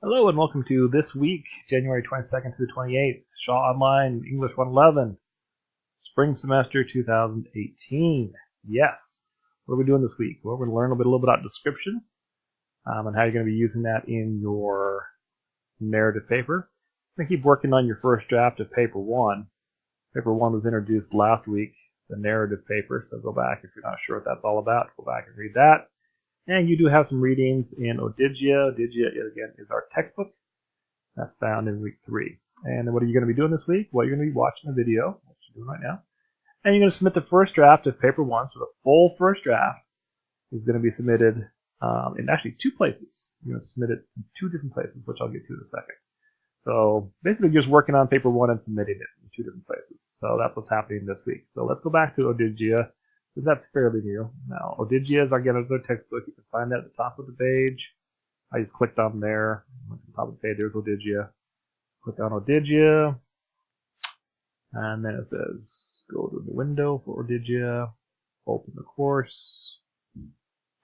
Hello and welcome to this week, January 22nd to the 28th, Shaw Online, English 111, Spring Semester 2018. Yes. What are we doing this week? Well, we're going to learn a little bit about description and how you're going to be using that in your narrative paper. I'm going to keep working on your first draft of Paper 1. Paper 1 was introduced last week, the narrative paper, so go back if you're not sure what that's all about. Go back and read that. And you do have some readings in Odigia. Odigia, again, is our textbook. That's found in week 3. And then what are you going to be doing this week? Well, you're going to be watching the video, which you're doing right now. And you're going to submit the first draft of Paper 1. So the full first draft is going to be submitted in actually 2 places. You're going to submit it in 2 different places, which I'll get to in a second. So basically just working on Paper 1 and submitting it in 2 different places. So that's what's happening this week. So let's go back to Odigia. That's fairly new. Now, Odigia is again another textbook. You can find that at the top of the page. I just clicked on there. At the top of the page, there's Odigia. Click on Odigia. And then it says, go to the window for Odigia. Open the course.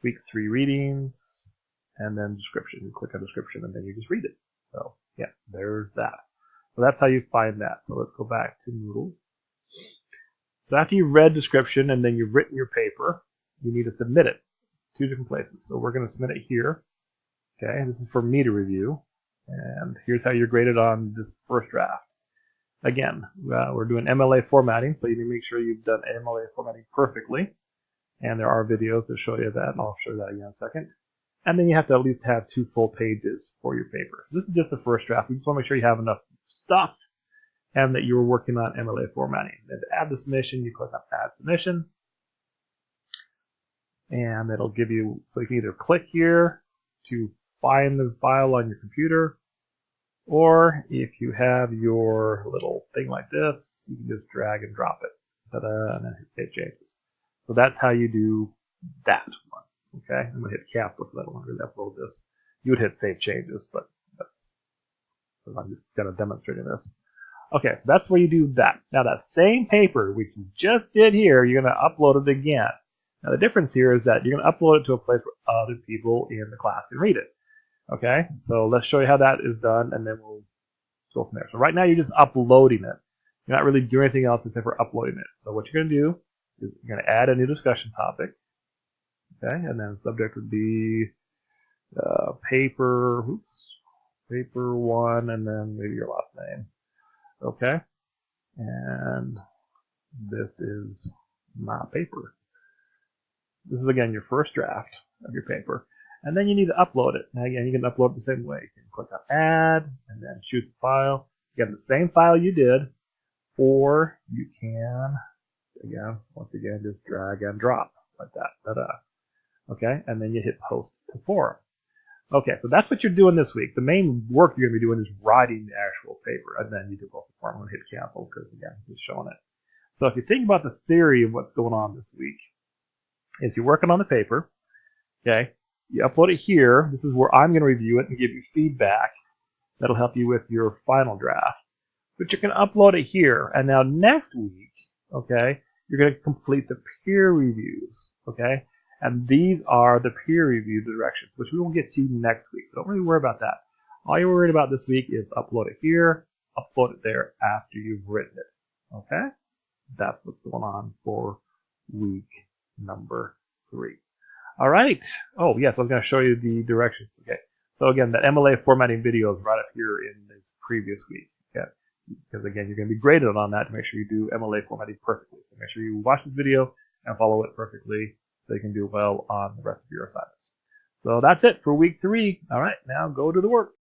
Week 3 readings. And then description. You click on description and then you just read it. So, yeah, there's that. So that's how you find that. So let's go back to Moodle. So after you've read description and then you've written your paper, you need to submit it 2 different places. So we're going to submit it here. Okay, this is for me to review. And here's how you're graded on this first draft. Again, we're doing MLA formatting, so you need to make sure you've done MLA formatting perfectly. And there are videos that show you that, and I'll show you that again in a second. And then you have to at least have 2 full pages for your paper. So this is just the first draft. We just want to make sure you have enough stuff and that you were working on MLA formatting. Then to add the submission, you click on Add Submission. And it'll give you, so you can either click here to find the file on your computer, or if you have your little thing like this, you can just drag and drop it. Ta-da, and then hit Save Changes. So that's how you do that one. Okay, I'm going to hit Cancel because I don't want to really upload this. You would hit Save Changes, but that's, I'm just kind of demonstrating this. Okay, so that's where you do that. Now that same paper, which you just did here, you're going to upload it again. Now the difference here is that you're going to upload it to a place where other people in the class can read it. Okay, so let's show you how that is done, and then we'll go from there. So right now you're just uploading it. You're not really doing anything else except for uploading it. So what you're going to do is you're going to add a new discussion topic. Okay, and then the subject would be paper 1, and then maybe your last name. Okay, and this is my paper. This is again your first draft of your paper, and then you need to upload it. Now again, you can upload it the same way. You can click on Add, and then choose the file. Again, the same file you did, or you can, again, once again, just drag and drop like that. Ta-da. Okay, and then you hit Post to Forum. Okay, so that's what you're doing this week. The main work you're going to be doing is writing the actual paper, and then you do Post to Forum. I'm going to hit Cancel because, again, it's showing it. So if you think about the theory of what's going on this week, is you're working on the paper, okay, you upload it here. This is where I'm going to review it and give you feedback that'll help you with your final draft. But you can upload it here, and now next week, okay, you're going to complete the peer reviews, okay? And these are the peer review directions, which we will get to next week. So don't really worry about that. All you're worried about this week is upload it here, upload it there after you've written it. Okay? That's what's going on for week number 3. All right. Oh, yes, I was going to show you the directions. Okay. So again, the MLA formatting video is right up here in this previous week. Okay. Because again, you're going to be graded on that to make sure you do MLA formatting perfectly. So make sure you watch this video and follow it perfectly, so you can do well on the rest of your assignments. So that's it for week 3. All right, now go to the work.